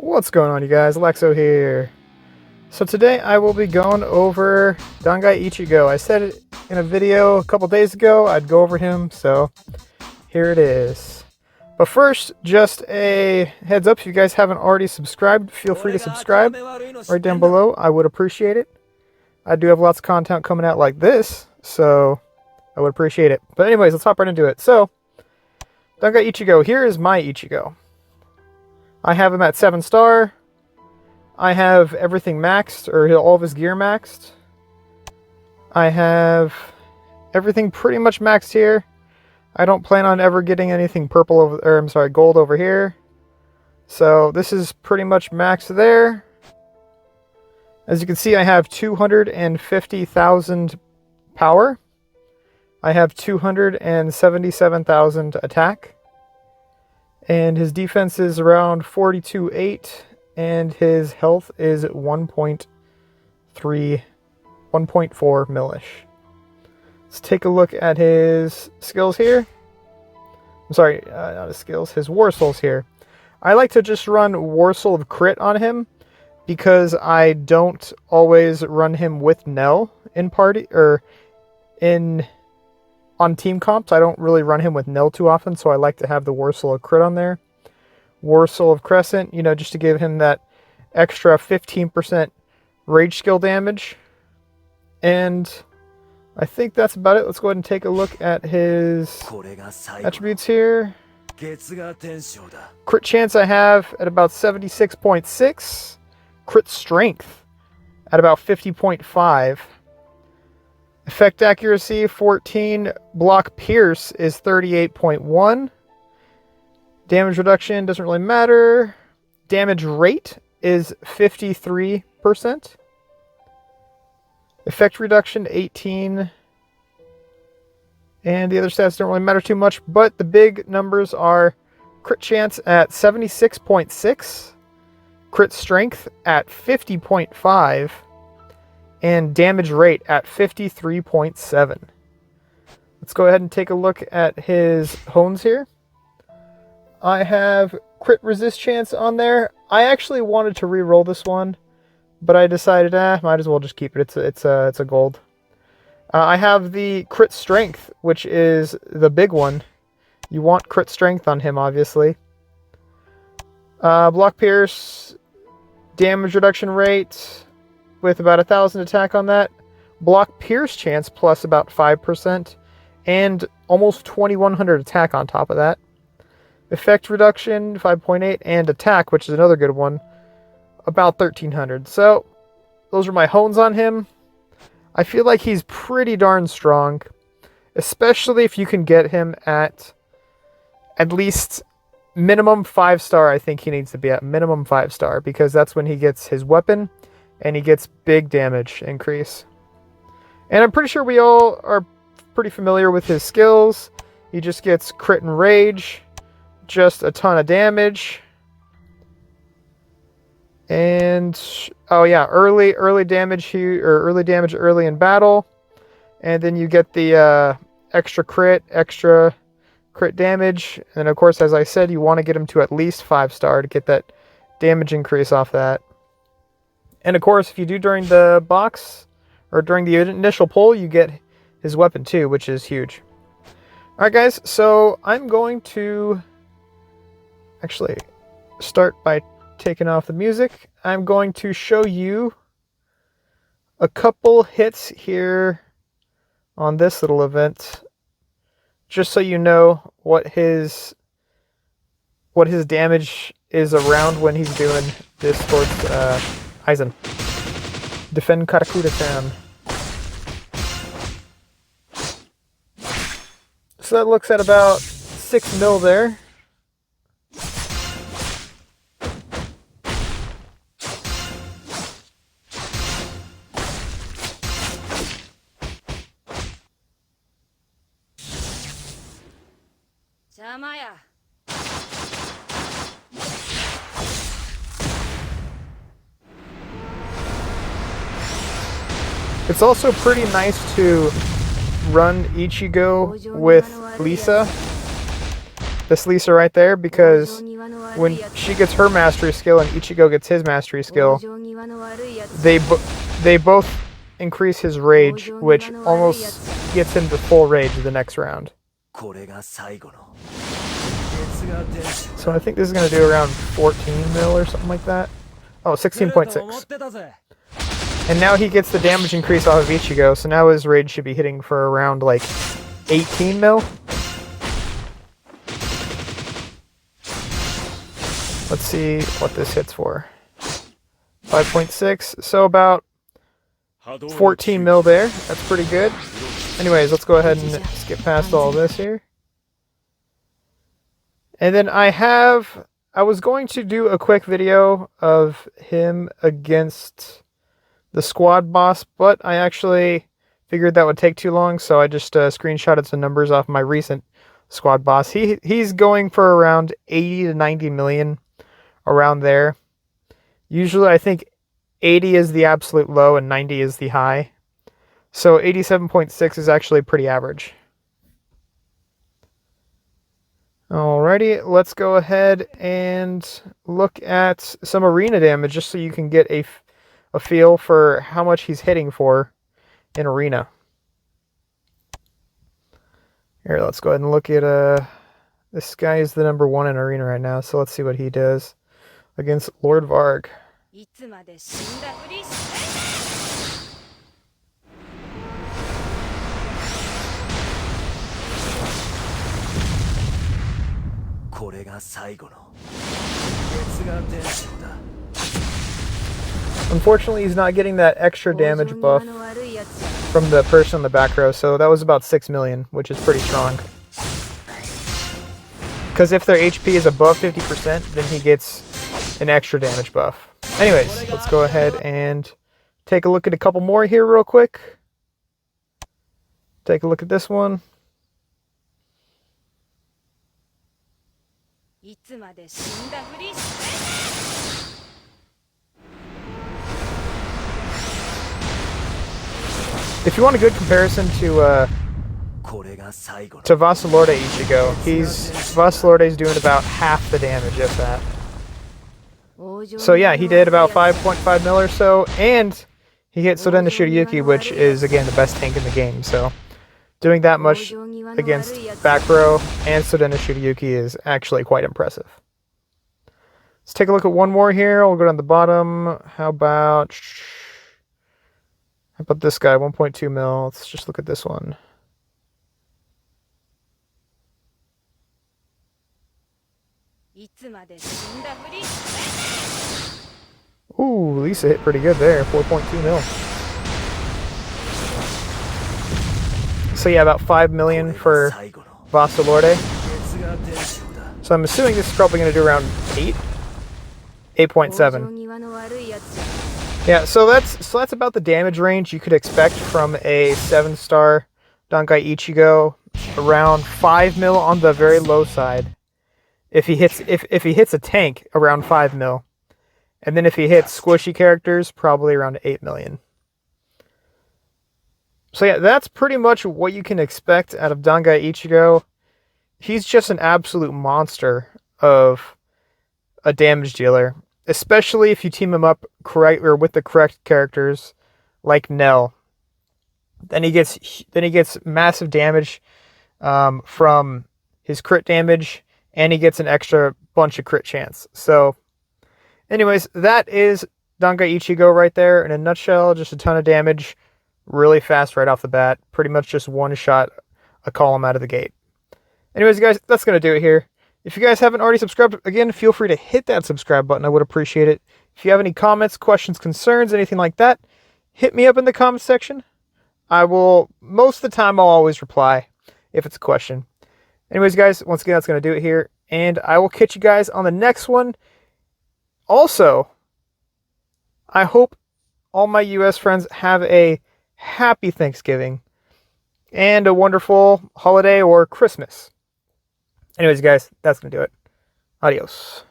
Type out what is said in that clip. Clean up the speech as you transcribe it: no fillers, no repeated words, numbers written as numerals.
What's going on, you guys? Alexo here. So today I will be going over Dangai Ichigo. I said it in a video a couple days ago I'd go over him, so here it is. But first, just a heads up, if you guys haven't already subscribed, feel free to subscribe right down below. I would appreciate it. I do have lots of content coming out like this, so I would appreciate it. But anyways, let's hop right into it. So, Dangai Ichigo. Here is my Ichigo. I have him at 7-star. I have everything maxed, or all of his gear maxed. I have everything pretty much maxed here. I don't plan on ever getting anything purple over, or I'm sorry, gold over here. So this is pretty much maxed there. As you can see, I have 250,000 power. I have 277,000 attack. And his defense is around 42.8, and his health is 1.4 millish. Let's take a look at his skills here. I'm sorry, not his skills, his War Souls here. I like to just run War Soul of Crit on him because I don't always run him with Nell in party, or on team comps. I don't really run him with Nell too often, so I like to have the War Soul of Crit on there. War Soul of Crescent, just to give him that extra 15% rage skill damage. And I think that's about it. Let's go ahead and take a look at his attributes here. Crit chance I have at about 76.6. Crit strength at about 50.5. Effect accuracy 14. Block pierce is 38.1. Damage reduction doesn't really matter. Damage rate is 53%. Effect reduction 18. And the other stats don't really matter too much, but the big numbers are crit chance at 76.6, crit strength at 50.5, and damage rate at 53.7. Let's go ahead and take a look at his hones here. I have crit resist chance on there. I actually wanted to re-roll this one, but I decided, might as well just keep it. It's a gold. I have the crit strength, which is the big one. You want crit strength on him, obviously. Block pierce, damage reduction rate with about 1,000 attack on that. Block pierce chance plus about 5%, and almost 2,100 attack on top of that. Effect reduction 5.8, and attack, which is another good one, about 1,300. So those are my hones on him. I feel like he's pretty darn strong, especially if you can get him at least minimum 5-star. I think he needs to be at minimum 5-star, because that's when he gets his weapon and he gets big damage increase. And I'm pretty sure we all are pretty familiar with his skills. He just gets crit and rage, just a ton of damage. And oh yeah, early damage here, or early damage early in battle. And then you get the extra crit damage. And of course, as I said, you want to get him to at least 5-star to get that damage increase off that. And of course, if you do during the box, or during the initial pull, you get his weapon too, which is huge. Alright guys, so I'm going to actually start by taking off the music. I'm going to show you a couple hits here on this little event, just so you know what his damage is around when he's doing this towards Aizen. Defend Karakuda-san. So that looks at about 6 mil there. It's also pretty nice to run Ichigo with Lisa, this Lisa right there, because when she gets her mastery skill and Ichigo gets his mastery skill, they both increase his rage, which almost gets him to full rage the next round. So I think this is going to do around 14 mil or something like that. Oh, 16.6. And now he gets the damage increase off of Ichigo, so now his rage should be hitting for around like 18 mil. Let's see what this hits for. 5.6, so about 14 mil there. That's pretty good. Anyways, let's go ahead and skip past all this here. And then I was going to do a quick video of him against the squad boss, but I actually figured that would take too long, so I just screenshotted some numbers off my recent squad boss. He's going for around 80 to 90 million, around there. Usually I think 80 is the absolute low and 90 is the high. So 87.6 is actually pretty average. Alrighty, let's go ahead and look at some arena damage just so you can get a feel for how much he's hitting for in arena. Here, let's go ahead and look at this guy is the number 1 in arena right now, so let's see what he does against Lord Varg. Unfortunately, he's not getting that extra damage buff from the person in the back row, so that was about 6 million, which is pretty strong. Because if their HP is above 50%, then he gets an extra damage buff. Anyways, let's go ahead and take a look at a couple more here real quick. Take a look at this one. If you want a good comparison to Vasalorde Ichigo, Vasalorde is doing about half the damage, if that. So yeah, he did about 5.5 mil or so, and he hit Sodena Shiryuki, which is, again, the best tank in the game. So doing that much against back row and Sodena Shiryuki is actually quite impressive. Let's take a look at one more here. I'll go down the bottom. How about this guy, 1.2 mil? Let's just look at this one. Ooh, Lisa hit pretty good there, 4.2 mil. So yeah, about 5 million for Vasalorde. So I'm assuming this is probably going to do around 8.7. Yeah, so that's about the damage range you could expect from a 7-star Dangai Ichigo. Around 5 mil on the very low side. If he hits a tank, around 5 mil. And then if he hits squishy characters, probably around 8 million. So yeah, that's pretty much what you can expect out of Dangai Ichigo. He's just an absolute monster of a damage dealer, especially if you team him up with the correct characters like Nell. Then he gets massive damage from his crit damage, and he gets an extra bunch of crit chance. So anyways, that is Dangai Ichigo right there in a nutshell. Just a ton of damage, really fast right off the bat. Pretty much just one shot a column out of the gate. Anyways, guys, that's going to do it here. If you guys haven't already subscribed, again, feel free to hit that subscribe button. I would appreciate it. If you have any comments, questions, concerns, anything like that, hit me up in the comments section. Most of the time, I'll always reply if it's a question. Anyways, guys, once again, that's going to do it here. And I will catch you guys on the next one. Also, I hope all my US friends have a happy Thanksgiving and a wonderful holiday or Christmas. Anyways, guys, that's going to do it. Adios.